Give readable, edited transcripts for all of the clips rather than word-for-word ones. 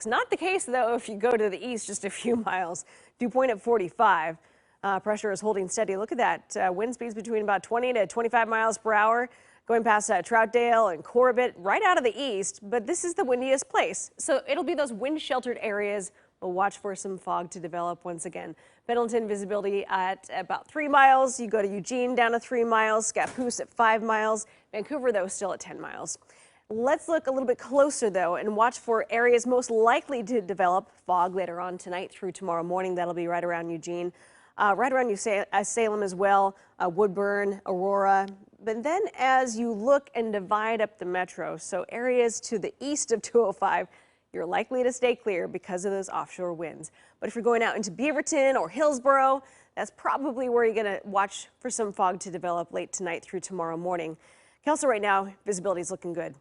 It's not the case, though, if you go to the east just a few miles. Dew point at 45. Pressure is holding steady. Look at that. Wind speeds between about 20 to 25 miles per hour, going past Troutdale and Corbett, right out of the east. But this is the windiest place, so it'll be those wind-sheltered areas. We'll watch for some fog to develop once again. Pendleton visibility at about 3 miles. You go to Eugene down to 3 miles. Scappoose at 5 miles. Vancouver, though, still at 10 miles. Let's look a little bit closer, though, and watch for areas most likely to develop fog later on tonight through tomorrow morning. That'll be right around Eugene, right around Salem as well, Woodburn, Aurora. But then as you look and divide up the metro, so areas to the east of 205, you're likely to stay clear because of those offshore winds. But if you're going out into Beaverton or Hillsborough, that's probably where you're going to watch for some fog to develop late tonight through tomorrow morning. Kelso, right now, visibility is looking good.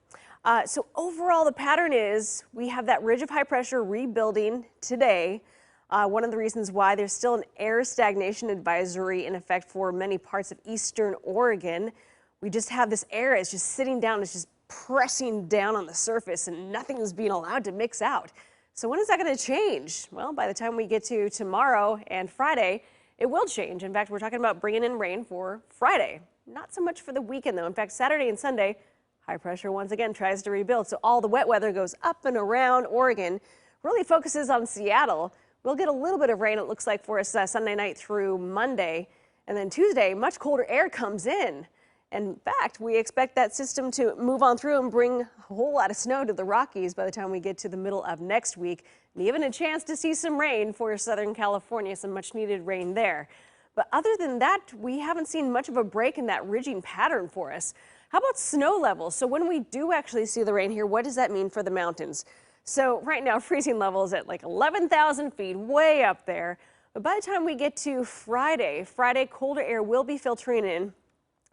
So overall, the pattern is we have that ridge of high pressure rebuilding today. One of the reasons why there's still an air stagnation advisory in effect for many parts of eastern Oregon. We just have this air, it's just sitting down, it's just pressing down on the surface and nothing is being allowed to mix out. So when is that going to change? Well, by the time we get to tomorrow and Friday, it will change. In fact, we're talking about bringing in rain for Friday. Not so much for the weekend, though. In fact, Saturday and Sunday, high pressure once again tries to rebuild. So all the wet weather goes up and around Oregon, really focuses on Seattle. We'll get a little bit of rain, it looks like, for us Sunday night through Monday. And then Tuesday, much colder air comes in. In fact, we expect that system to move on through and bring a whole lot of snow to the Rockies by the time we get to the middle of next week. And even a chance to see some rain for Southern California, some much needed rain there. But other than that, we haven't seen much of a break in that ridging pattern for us. How about snow levels? So when we do actually see the rain here, what does that mean for the mountains? So right now, freezing levels at like 11,000 feet, way up there. But by the time we get to Friday, colder air will be filtering in.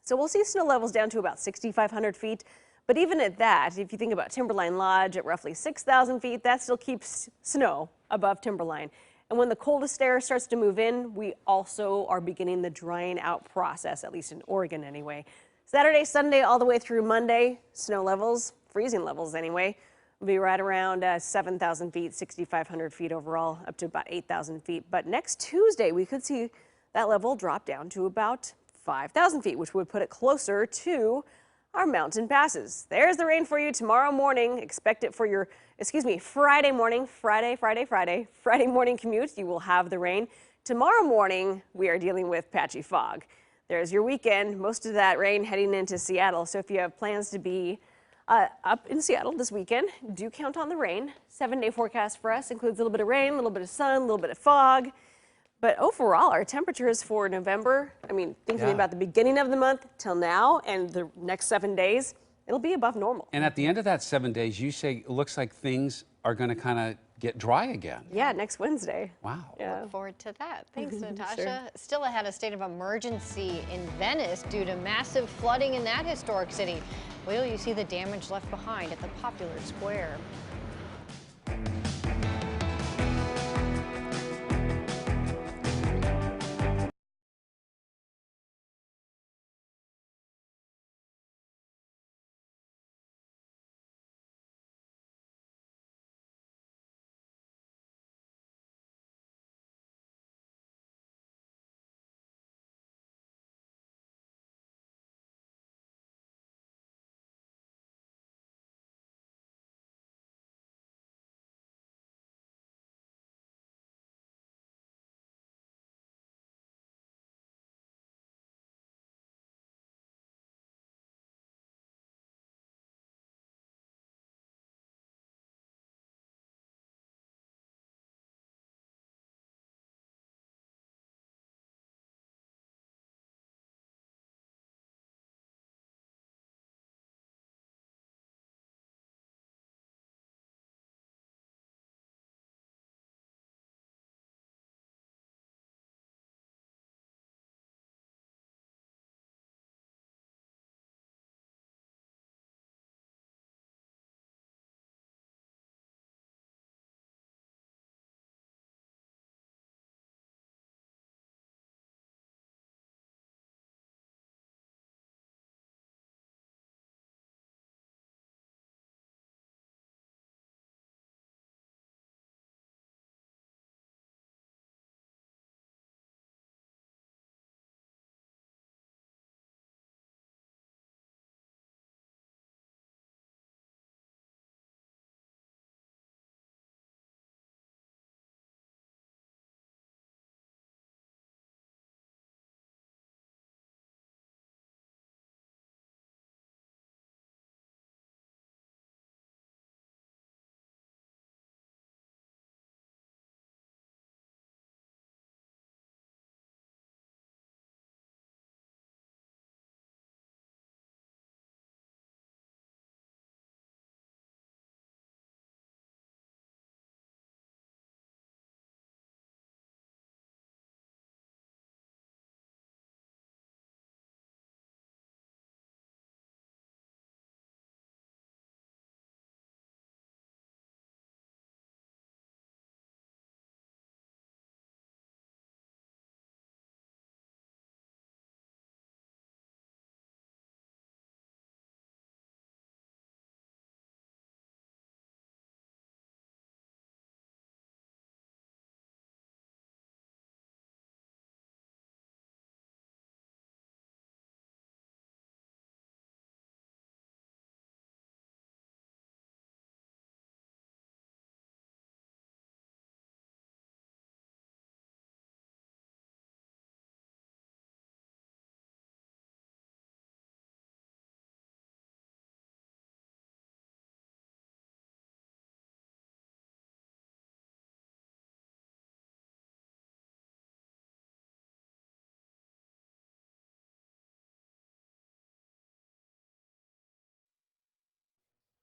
So we'll see snow levels down to about 6,500 feet. But even at that, if you think about Timberline Lodge at roughly 6,000 feet, that still keeps snow above Timberline. And when the coldest air starts to move in, we also are beginning the drying out process, at least in Oregon anyway. Saturday, Sunday, all the way through Monday, snow levels, freezing levels anyway, will be right around 7,000 feet, 6,500 feet overall, up to about 8,000 feet. But next Tuesday, we could see that level drop down to about 5,000 feet, which would put it closer to our mountain passes. There's the rain for you tomorrow morning. Expect it for your, Friday morning, Friday morning commute. You will have the rain. Tomorrow morning, we are dealing with patchy fog. There's your weekend. Most of that rain heading into Seattle. So if you have plans to be up in Seattle this weekend, do count on the rain. 7-day forecast for us includes a little bit of rain, a little bit of sun, a little bit of fog. But overall, our temperatures for November, thinking about the beginning of the month till now and the next 7 days, it'll be above normal. And at the end of that 7 days, you say it looks like things are going to kind of get dry again. Yeah, next Wednesday. Wow. Yeah. Look forward to that. Thanks, Natasha. Sure. Still ahead, a state of emergency in Venice due to massive flooding in that historic city. Wait till you see the damage left behind at the popular square.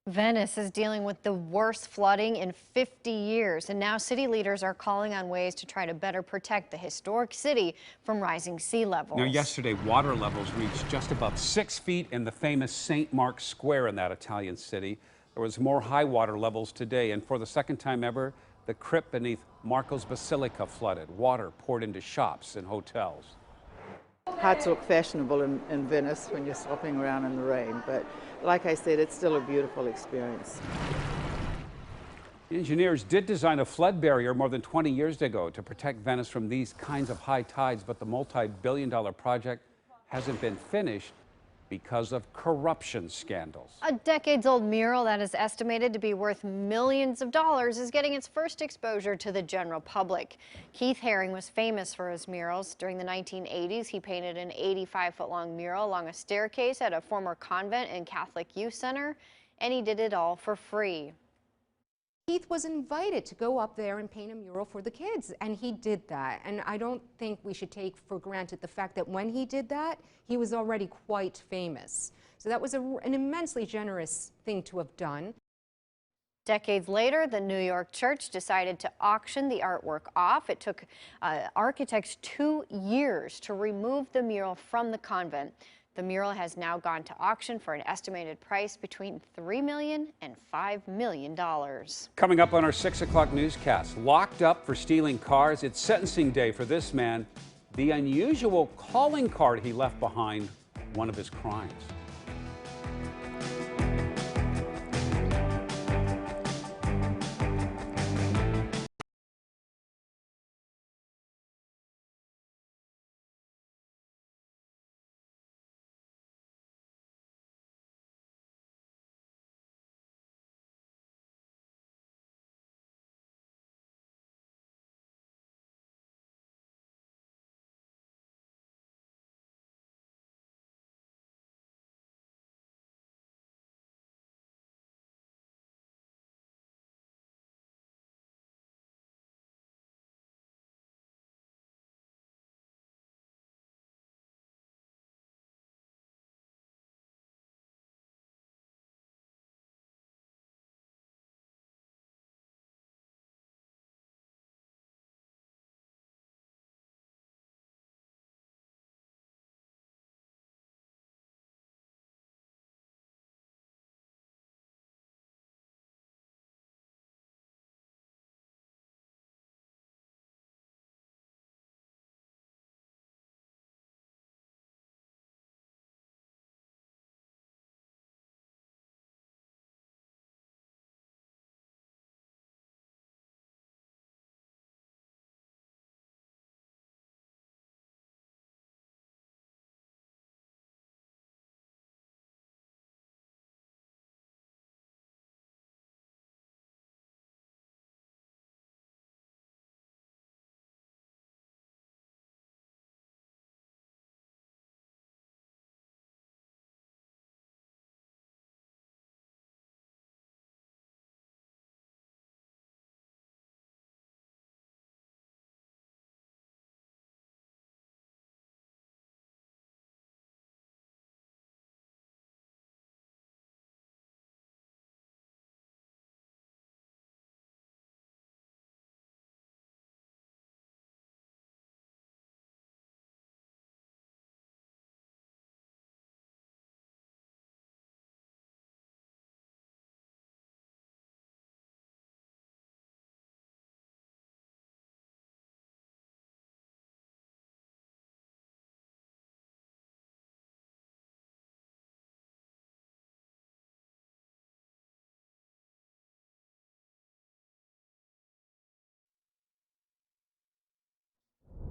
Venice is dealing with the worst flooding in 50 years, and now city leaders are calling on ways to try to better protect the historic city from rising sea levels. Now, yesterday, water levels reached just above 6 feet in the famous St. Mark's Square in that Italian city. There was more high water levels today, and for the second time ever, the crypt beneath Marco's Basilica flooded. Water poured into shops and hotels. Hard to look fashionable in Venice when you're slopping around in the rain, but like I said, it's still a beautiful experience. Engineers did design a flood barrier more than 20 years ago to protect Venice from these kinds of high tides, but the multi-billion-dollar project hasn't been finished because of corruption scandals. A decades-old mural that is estimated to be worth millions of dollars is getting its first exposure to the general public. Keith Haring was famous for his murals. During the 1980s, he painted an 85-foot-long mural along a staircase at a former convent and Catholic youth center, and he did it all for free. Keith was invited to go up there and paint a mural for the kids, and he did that. And I don't think we should take for granted the fact that when he did that, he was already quite famous. So that was an immensely generous thing to have done. Decades later, the New York church decided to auction the artwork off. It took architects 2 years to remove the mural from the convent. The mural has now gone to auction for an estimated price between $3 million and $5 million. Coming up on our 6 o'clock newscast, locked up for stealing cars. It's sentencing day for this man. The unusual calling card he left behind, one of his crimes.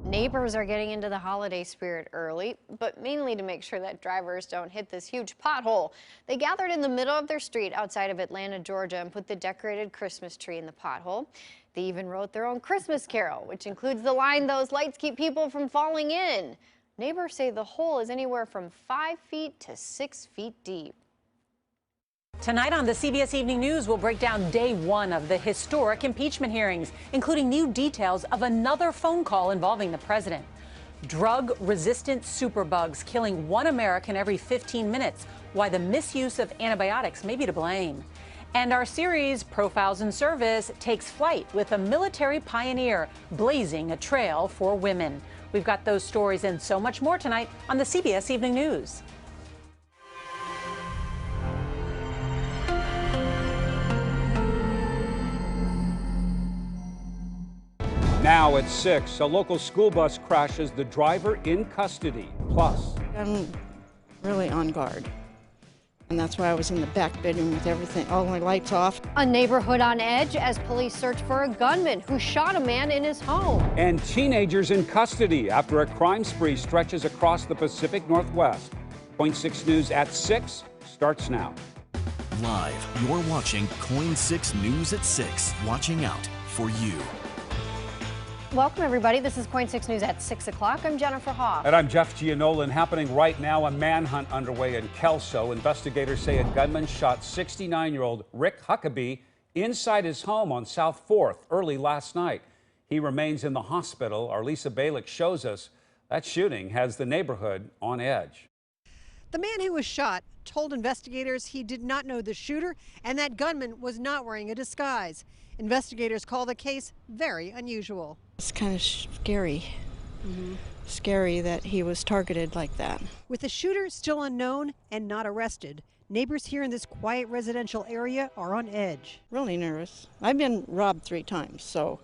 Neighbors are getting into the holiday spirit early, but mainly to make sure that drivers don't hit this huge pothole. They gathered in the middle of their street outside of Atlanta, Georgia, and put the decorated Christmas tree in the pothole. They even wrote their own Christmas carol, which includes the line, "Those lights keep people from falling in." Neighbors say the hole is anywhere from 5 feet to 6 feet deep. Tonight on the CBS Evening News, we'll break down day one of the historic impeachment hearings, including new details of another phone call involving the president. Drug-resistant superbugs killing 1 American every 15 minutes. Why the misuse of antibiotics may be to blame. And our series, Profiles in Service, takes flight with a military pioneer blazing a trail for women. We've got those stories and so much more tonight on the CBS Evening News. Now at 6, a local school bus crashes, the driver in custody. Plus, I'm really on guard. And that's why I was in the back bedroom with everything, all my lights off. A neighborhood on edge as police search for a gunman who shot a man in his home. and teenagers in custody after a crime spree stretches across the Pacific Northwest. Point 6 News at 6 starts now. Live, you're watching Coin 6 News at 6, watching out for you. Welcome, everybody. This is Coin 6 News at 6 o'clock. I'm Jennifer Hoff. And I'm Jeff Gianola. Happening right now, a manhunt underway in Kelso. Investigators say a gunman shot 69-year-old Rick Huckabee inside his home on South 4th early last night. He remains in the hospital. Our Lisa Balick shows us that shooting has the neighborhood on edge. The man who was shot told investigators he did not know the shooter and that gunman was not wearing a disguise. Investigators call the case very unusual. It's kind of scary. Scary that he was targeted like that. With the shooter still unknown and not arrested, neighbors here in this quiet residential area are on edge. Really nervous. I've been robbed 3 times, so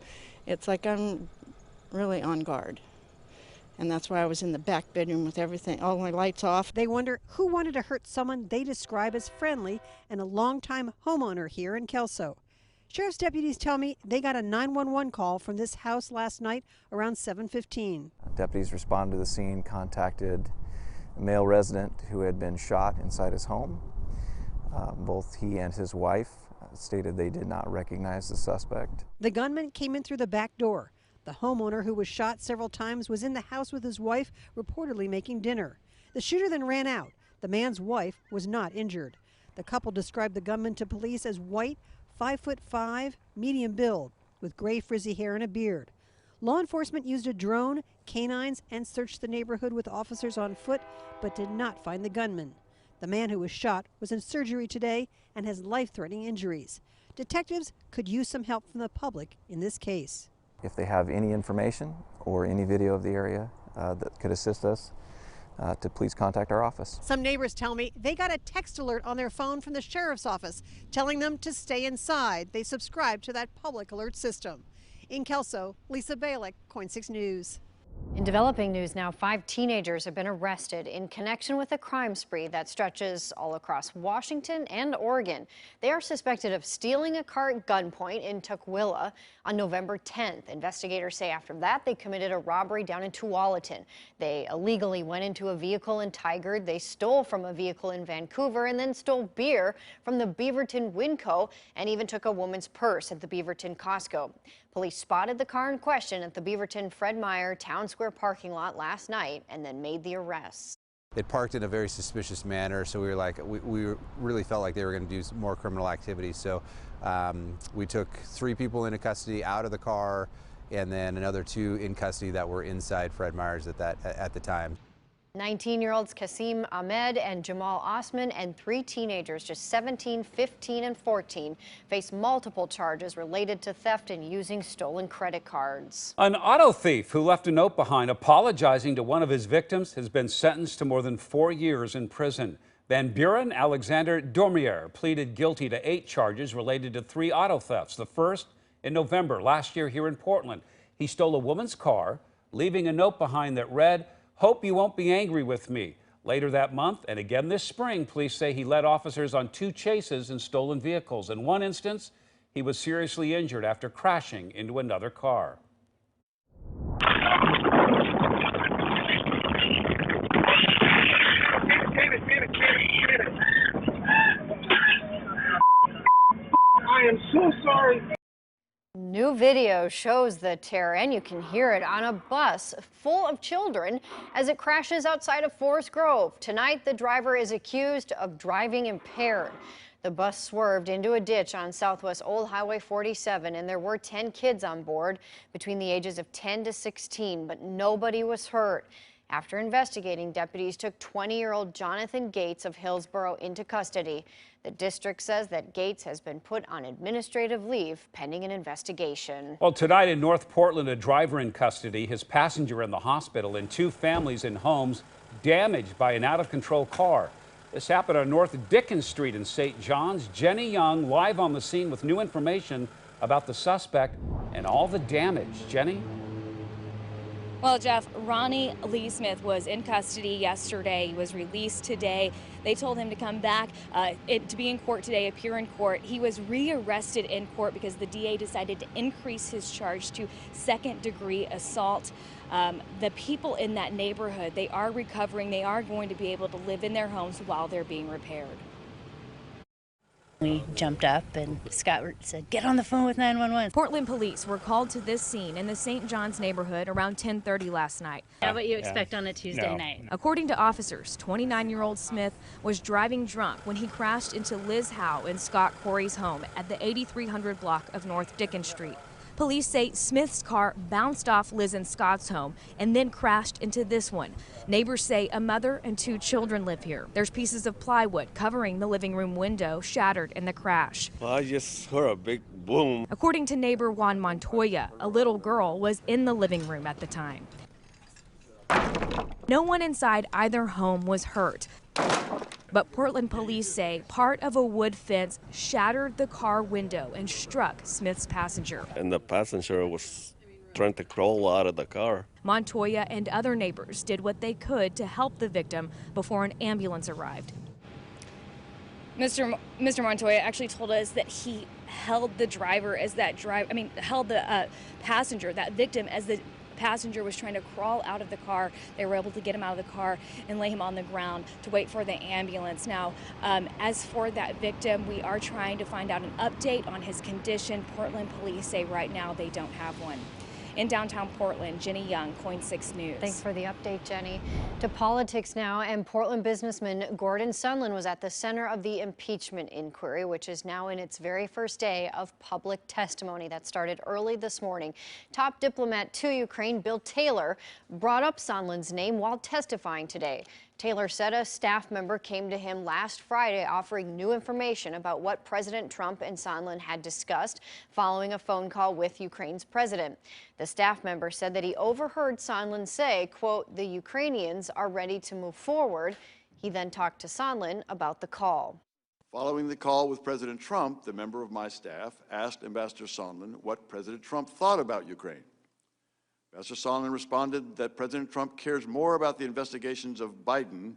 it's like I'm really on guard. And that's why I was in the back bedroom with everything, all my lights off. They wonder who wanted to hurt someone they describe as friendly and a longtime homeowner here in Kelso. Sheriff's deputies tell me they got a 911 call from this house last night around 7:15. Deputies responded to the scene, contacted a male resident who had been shot inside his home. Both he and his wife stated they did not recognize the suspect. The gunman came in through the back door. The homeowner, who was shot several times, was in the house with his wife, reportedly making dinner. The shooter then ran out. The man's wife was not injured. The couple described the gunman to police as white, 5'5", medium build, with gray frizzy hair and a beard. Law enforcement used a drone, canines, and searched the neighborhood with officers on foot, but did not find the gunman. The man who was shot was in surgery today and has life-threatening injuries. Detectives could use some help from the public in this case. If they have any information or any video of the area that could assist us, to please contact our office. Some neighbors tell me they got a text alert on their phone from the sheriff's office telling them to stay inside. They subscribe to that public alert system. In Kelso, Lisa Balick, Coin 6 News. In developing news now, 5 teenagers have been arrested in connection with a crime spree that stretches all across Washington and Oregon. They are suspected of stealing a car at gunpoint in Tukwila on November 10th. Investigators say after that they committed a robbery down in Tualatin. They illegally went into a vehicle in Tigard. They stole from a vehicle in Vancouver and then stole beer from the Beaverton Winco and even took a woman's purse at the Beaverton Costco. Police spotted the car in question at the Beaverton Fred Meyer Town Square parking lot last night and then made the arrests. It parked in a very suspicious manner, so we were like, we really felt like they were going to do some more criminal activity. So we took 3 people into custody out of the car, and then another 2 in custody that were inside Fred Meyer's at the time. 19-year-olds Kasim Ahmed and Jamal Osman and 3 teenagers, just 17, 15, and 14, face multiple charges related to theft and using stolen credit cards. An auto thief who left a note behind apologizing to one of his victims has been sentenced to more than 4 years in prison. Van Buren Alexander Dormier pleaded guilty to 8 charges related to 3 auto thefts. The first in November last year here in Portland. He stole a woman's car, leaving a note behind that read, "Hope you won't be angry with me." Later that month, and again this spring, police say he led officers on 2 chases in stolen vehicles. In one instance, he was seriously injured after crashing into another car. I am so sorry. New video shows the terror, and you can hear it on a bus full of children as it crashes outside of Forest Grove. Tonight, the driver is accused of driving impaired. The bus swerved into a ditch on Southwest Old Highway 47, and there were 10 kids on board between the ages of 10 to 16, but nobody was hurt. After investigating, deputies took 20-year-old Jonathan Gates of Hillsborough into custody. The district says that Gates has been put on administrative leave pending an investigation. Well, tonight in North Portland, a driver in custody, his passenger in the hospital, and 2 families in homes damaged by an out-of-control car. This happened on North Dickens Street in St. John's. Jenny Young live on the scene with new information about the suspect and all the damage. Jenny? Well, Jeff, Ronnie Lee Smith was in custody yesterday. He was released today. They told him to come back to be in court today, appear in court. He was rearrested in court because the DA decided to increase his charge to second-degree assault. The people in that neighborhood, they are recovering. They are going to be able to live in their homes while they're being repaired. We jumped up and Scott said, "Get on the phone with 911. Portland police were called to this scene in the St. John's neighborhood around 10:30 last night. Not what you expect on a Tuesday night. According to officers, 29-year-old Smith was driving drunk when he crashed into Liz Howe in Scott Corey's home at the 8300 block of North Dickens Street. Police say Smith's car bounced off Liz and Scott's home and then crashed into this one. Neighbors say a mother and 2 children live here. There's pieces of plywood covering the living room window shattered in the crash. Well, I just heard a big boom. According to neighbor Juan Montoya, a little girl was in the living room at the time. No one inside either home was hurt. But Portland police say part of a wood fence shattered the car window and struck Smith's passenger. And the passenger was trying to crawl out of the car. Montoya and other neighbors did what they could to help the victim before an ambulance arrived. Mr. Montoya actually told us that he held the driver as held the passenger, that victim, as the passenger was trying to crawl out of the car. They were able to get him out of the car and lay him on the ground to wait for the ambulance. Now, as for that victim, we are trying to find out an update on his condition. Portland police say right now they don't have one. In downtown Portland, Jenny Young, KOIN 6 News. Thanks for the update, Jenny. To politics now, and Portland businessman Gordon Sondland was at the center of the impeachment inquiry, which is now in its very first day of public testimony that started early this morning. Top diplomat to Ukraine, Bill Taylor, brought up Sondland's name while testifying today. Taylor said a staff member came to him last Friday offering new information about what President Trump and Sondland had discussed following a phone call with Ukraine's president. The staff member said that he overheard Sondland say, quote, "The Ukrainians are ready to move forward." He then talked to Sondland about the call. Following the call with President Trump, the member of my staff asked Ambassador Sondland what President Trump thought about Ukraine. Ambassador Sondland responded that President Trump cares more about the investigations of Biden.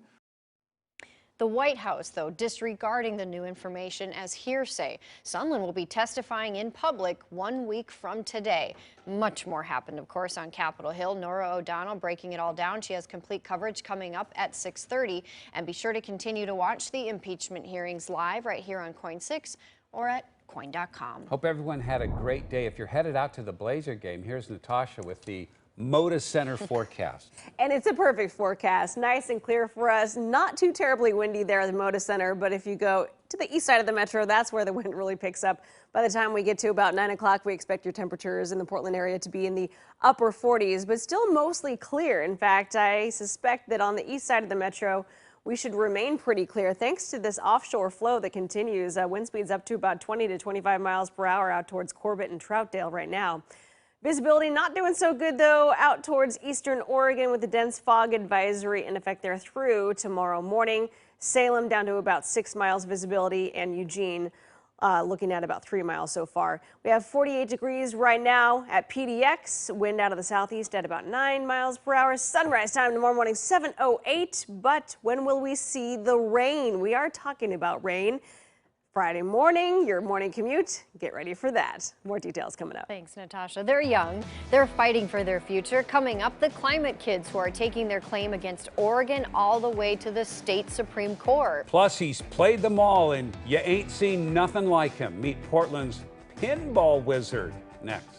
The White House, though, disregarding the new information as hearsay. Sondland will be testifying in public 1 week from today. Much more happened, of course, on Capitol Hill. Norah O'Donnell breaking it all down. She has complete coverage coming up at 6:30. And be sure to continue to watch the impeachment hearings live right here on KOIN 6 or at KOIN.com. Hope everyone had a great day. If you're headed out to the Blazer game, here's Natasha with the Moda Center forecast. And it's a perfect forecast. Nice and clear for us. Not too terribly windy there at the Moda Center, but if you go to the east side of the metro, that's where the wind really picks up. By the time we get to about 9 o'clock, we expect your temperatures in the Portland area to be in the upper 40s, but still mostly clear. In fact, I suspect that on the east side of the metro, we should remain pretty clear thanks to this offshore flow that continues. Wind speeds up to about 20 to 25 miles per hour out towards Corbett and Troutdale right now. Visibility not doing so good, though, out towards eastern Oregon with the dense fog advisory in effect there through tomorrow morning. Salem down to about 6 miles visibility, and Eugene looking at about 3 miles so far. We have 48 degrees right now at PDX. Wind out of the southeast at about 9 miles per hour. Sunrise time tomorrow morning, 7:08. But when will we see the rain? We are talking about rain. Friday morning, your morning commute, get ready for that. More details coming up. Thanks, Natasha. They're young. They're fighting for their future. Coming up, the climate kids who are taking their claim against Oregon all the way to the state Supreme Court. Plus, he's played them all, and you ain't seen nothing like him. Meet Portland's pinball wizard next.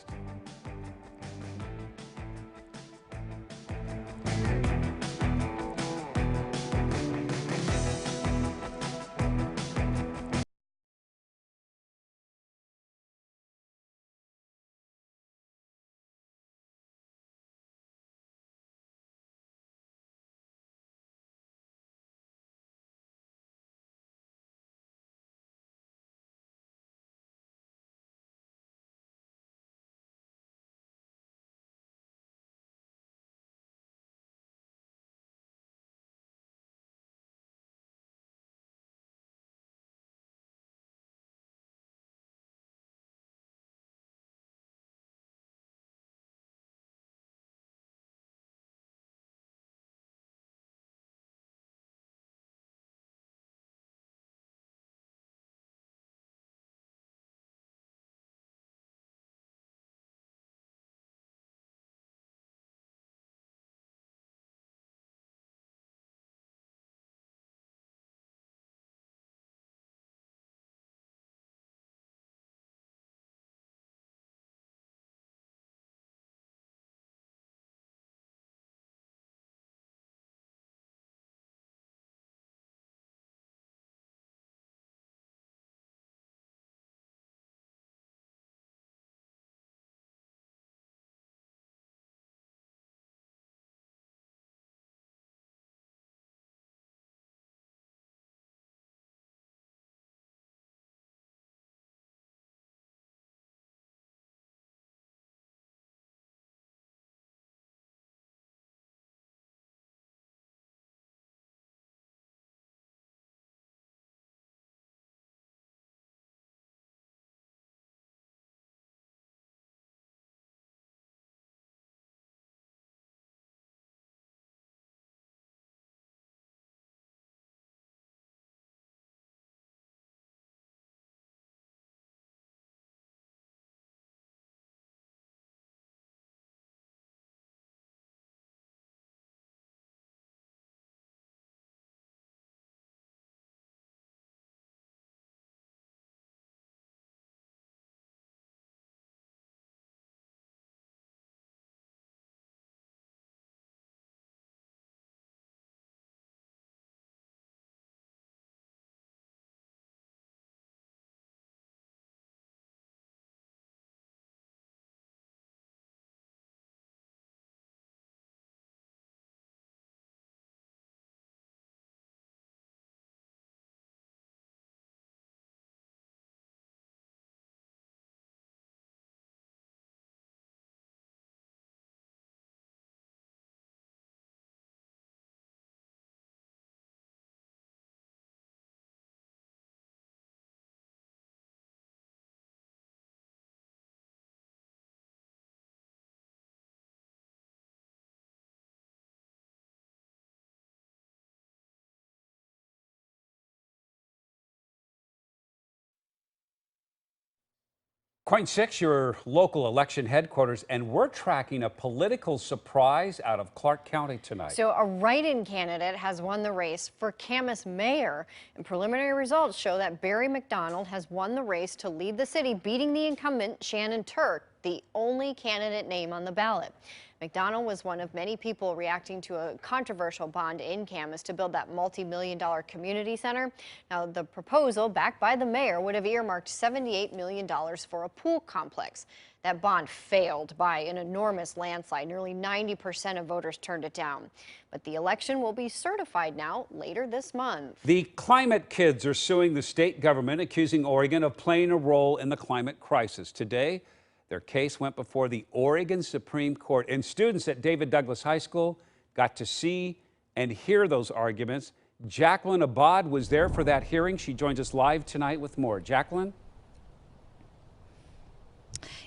Coin 6, your local election headquarters, and we're tracking a political surprise out of Clark County tonight. So a write-in candidate has won the race for Camas mayor, and preliminary results show that Barry McDonald has won the race to lead the city, beating the incumbent Shannon Turk, the only candidate name on the ballot. McDonald was one of many people reacting to a controversial bond in Camas to build that multi-million-dollar community center. Now, the proposal, backed by the mayor, would have earmarked $78 million for a pool complex. That bond failed by an enormous landslide. Nearly 90% of voters turned it down. But the election will be certified now later this month. The climate kids are suing the state government, accusing Oregon of playing a role in the climate crisis. Today, their case went before the Oregon Supreme Court, and students at David Douglas High School got to see and hear those arguments. Jacqueline Abad was there for that hearing. She joins us live tonight with more. Jacqueline?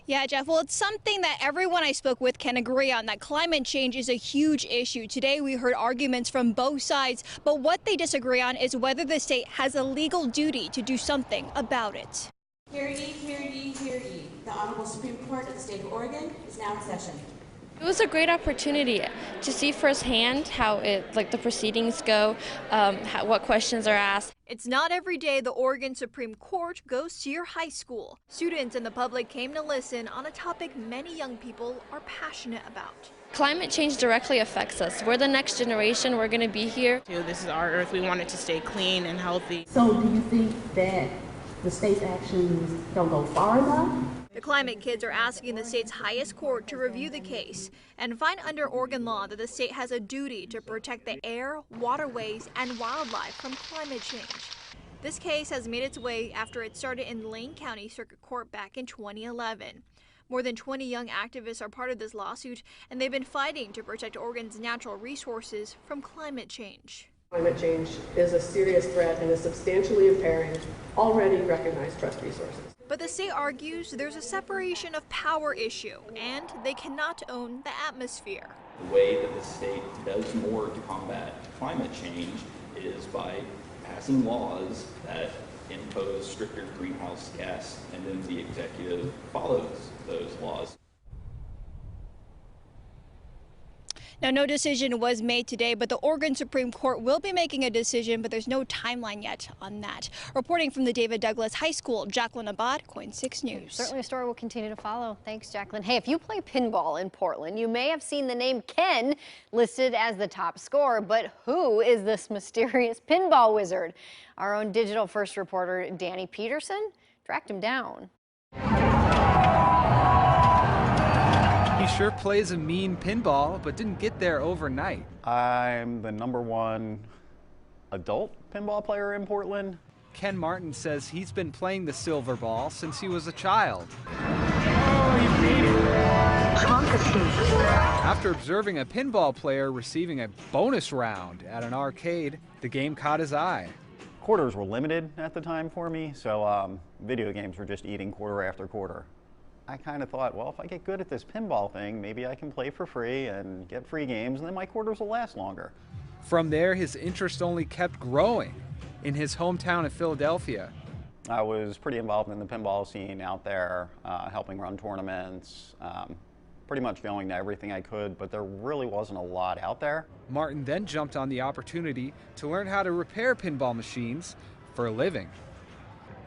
Yeah, Jeff, well, it's something that everyone I spoke with can agree on, that climate change is a huge issue. Today, we heard arguments from both sides, but what they disagree on is whether the state has a legal duty to do something about it. Hear ye, hear ye, hear ye. The Honorable Supreme Court of the State of Oregon is now in session. It was a great opportunity to see firsthand how the proceedings go, what questions are asked. It's not every day the Oregon Supreme Court goes to your high school. Students and the public came to listen on a topic many young people are passionate about. Climate change directly affects us. We're the next generation. We're going to be here. This is our earth. We want it to stay clean and healthy. So do you think that the state's actions don't go far enough? The climate kids are asking the state's highest court to review the case and find under Oregon law that the state has a duty to protect the air, waterways, and wildlife from climate change. This case has made its way after it started in Lane County Circuit Court back in 2011. More than 20 young activists are part of this lawsuit, and they've been fighting to protect Oregon's natural resources from climate change. Climate change is a serious threat and is substantially impairing already recognized trust resources. But the state argues there's a separation of power issue, and they cannot own the atmosphere. The way that the state does more to combat climate change is by passing laws that impose stricter greenhouse gas, and then the executive follows those laws. Now, no decision was made today, but the Oregon Supreme Court will be making a decision, but there's no timeline yet on that. Reporting from the David Douglas High School, Jacqueline Abad, Coin 6 News. Certainly a story we'll continue to follow. Thanks, Jacqueline. Hey, if you play pinball in Portland, you may have seen the name Ken listed as the top scorer, but who is this mysterious pinball wizard? Our own Digital First reporter, Danny Peterson, tracked him down. He sure plays a mean pinball, but didn't get there overnight. I'm the #1 adult pinball player in Portland. Ken Martin says he's been playing the silver ball since he was a child. After observing a pinball player receiving a bonus round at an arcade, the game caught his eye. Quarters were limited at the time for me, so video games were just eating quarter after quarter. I kind of thought, well, if I get good at this pinball thing, maybe I can play for free and get free games, and then my quarters will last longer. From there, his interest only kept growing. In his hometown of Philadelphia, I was pretty involved in the pinball scene out there, helping run tournaments, pretty much going to everything I could, but there really wasn't a lot out there. Martin then jumped on the opportunity to learn how to repair pinball machines for a living.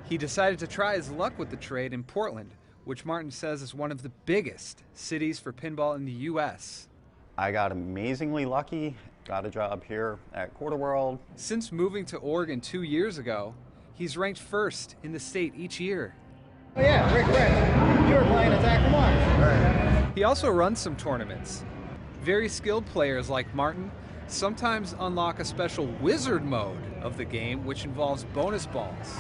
He decided to try his luck with the trade in Portland, which Martin says is one of the biggest cities for pinball in the U.S. I got amazingly lucky, got a job here at Quarter World. Since moving to Oregon 2 years ago, he's ranked first in the state each year. Oh yeah, Rick, you were playing Attack the Mars. He also runs some tournaments. Very skilled players like Martin sometimes unlock a special wizard mode of the game, which involves bonus balls.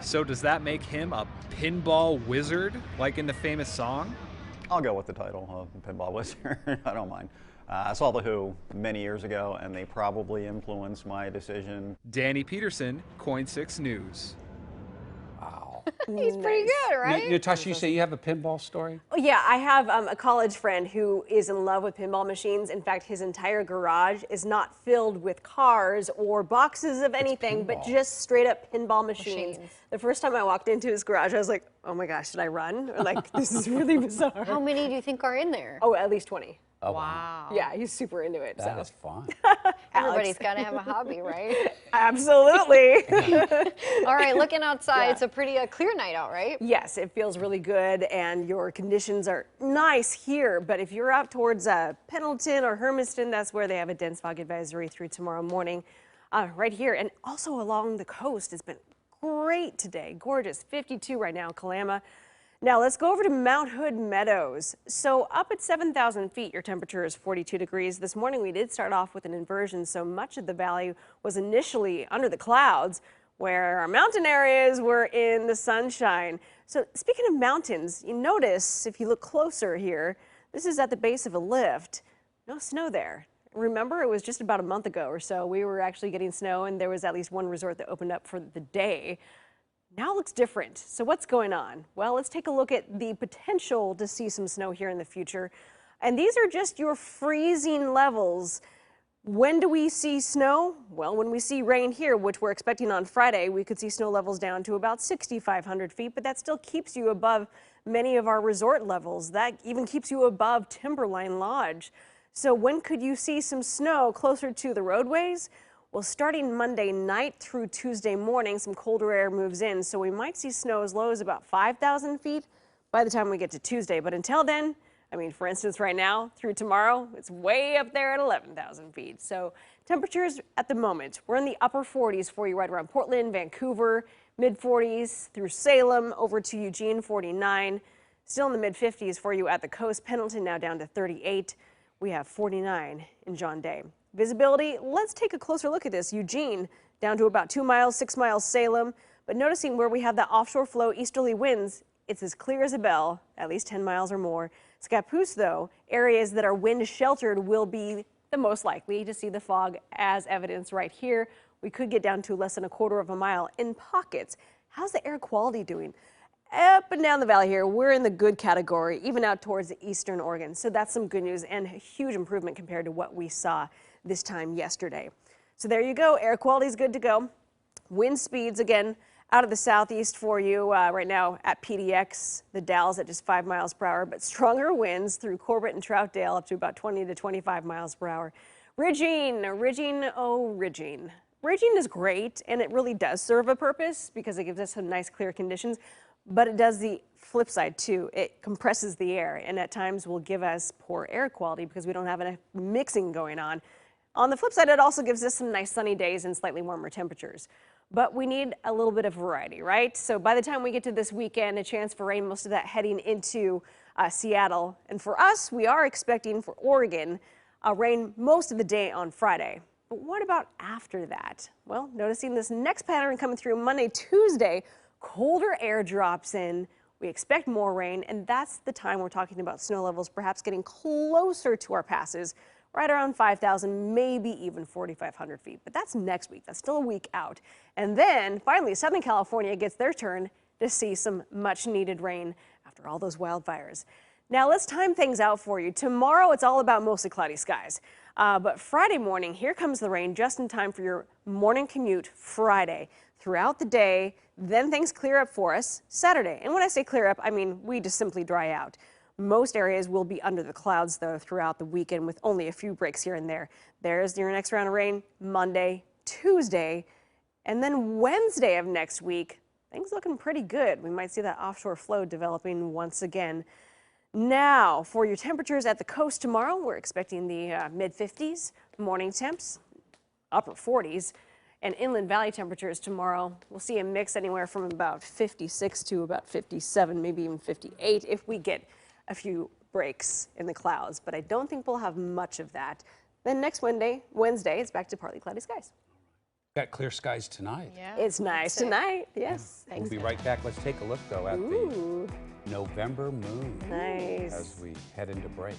So does that make him a pinball wizard, like in the famous song? I'll go with the title of Pinball Wizard. I don't mind. I saw The Who many years ago, and they probably influenced my decision. Danny Peterson, Coin 6 News. Wow. He's pretty good, right? Natasha, you say you have a pinball story? Oh, yeah, I have a college friend who is in love with pinball machines. In fact, his entire garage is not filled with cars or boxes of anything, but just straight up pinball machines. The first time I walked into his garage, I was like, oh my gosh, should I run? Or like, this is really bizarre. How many do you think are in there? Oh, at least 20. Oh, wow. Yeah, he's super into it. That is fun. Everybody's got to have a hobby, right? Absolutely. All right, looking outside, it's a pretty clear night out, right? Yes, it feels really good, and your conditions are nice here. But if you're out towards Pendleton or Hermiston, that's where they have a dense fog advisory through tomorrow morning. Right here, and also along the coast, it's been great today. Gorgeous, 52 right now in Kalama. Now let's go over to Mount Hood Meadows. So up at 7,000 feet, your temperature is 42 degrees. This morning we did start off with an inversion, so much of the valley was initially under the clouds, where our mountain areas were in the sunshine. So speaking of mountains, you notice if you look closer here, this is at the base of a lift. No snow there. Remember, it was just about a month ago or so we were actually getting snow, and there was at least one resort that opened up for the day. Now it looks different. So what's going on? Well, let's take a look at the potential to see some snow here in the future. And these are just your freezing levels. When do we see snow? Well, when we see rain here, which we're expecting on Friday, we could see snow levels down to about 6,500 feet, but that still keeps you above many of our resort levels. That even keeps you above Timberline Lodge. So when could you see some snow closer to the roadways? Well, starting Monday night through Tuesday morning, some colder air moves in, so we might see snow as low as about 5,000 feet by the time we get to Tuesday. But until then, I mean, for instance, right now through tomorrow, it's way up there at 11,000 feet. So temperatures at the moment, we're in the upper 40s for you right around Portland, Vancouver, mid 40s through Salem over to Eugene, 49. Still in the mid 50s for you at the coast. Pendleton now down to 38. We have 49 in John Day. Visibility, let's take a closer look at this. Eugene down to about 2 miles, 6 miles Salem. But noticing where we have that offshore flow easterly winds, it's as clear as a bell, at least 10 miles or more. Scappoose, though, areas that are wind sheltered will be the most likely to see the fog as evidence right here. We could get down to less than 1/4 of a mile in pockets. How's the air quality doing? Up and down the valley here, we're in the good category, even out towards the eastern Oregon. So that's some good news and a huge improvement compared to what we saw this time yesterday. So there you go. Air quality is good to go. Wind speeds, again, out of the southeast for you right now at PDX. The Dalles at just 5 miles per hour, but stronger winds through Corbett and Troutdale up to about 20 to 25 miles per hour. Ridging is great, and it really does serve a purpose because it gives us some nice clear conditions. But it does the flip side too. It compresses the air and at times will give us poor air quality because we don't have enough mixing going on. On the flip side, it also gives us some nice sunny days and slightly warmer temperatures. But we need a little bit of variety, right? So by the time we get to this weekend, a chance for rain, most of that heading into Seattle. And for us, we are expecting for Oregon rain most of the day on Friday. But what about after that? Well, noticing this next pattern coming through Monday, Tuesday, colder air drops in. We expect more rain, and that's the time we're talking about snow levels perhaps getting closer to our passes, right around 5,000, maybe even 4,500 feet. But that's next week. That's still a week out. And then finally, Southern California gets their turn to see some much needed rain after all those wildfires. Now let's time things out for you. Tomorrow, it's all about mostly cloudy skies. But Friday morning, here comes the rain just in time for your morning commute Friday. Throughout the day, then things clear up for us Saturday. And when I say clear up, I mean we just simply dry out. Most areas will be under the clouds, though, throughout the weekend with only a few breaks here and there. There's your next round of rain Monday, Tuesday, and then Wednesday of next week. Things looking pretty good. We might see that offshore flow developing once again. Now, for your temperatures at the coast tomorrow, we're expecting the mid-50s, morning temps, upper 40s. And inland valley temperatures tomorrow, we'll see a mix anywhere from about 56 to about 57, maybe even 58 if we get a few breaks in the clouds. But I don't think we'll have much of that. Then next Wednesday, it's back to partly cloudy skies. Got clear skies tonight. Yeah, it's nice tonight. Yes. We'll be right back. Let's take a look, though, at the November moon nice as we head into break.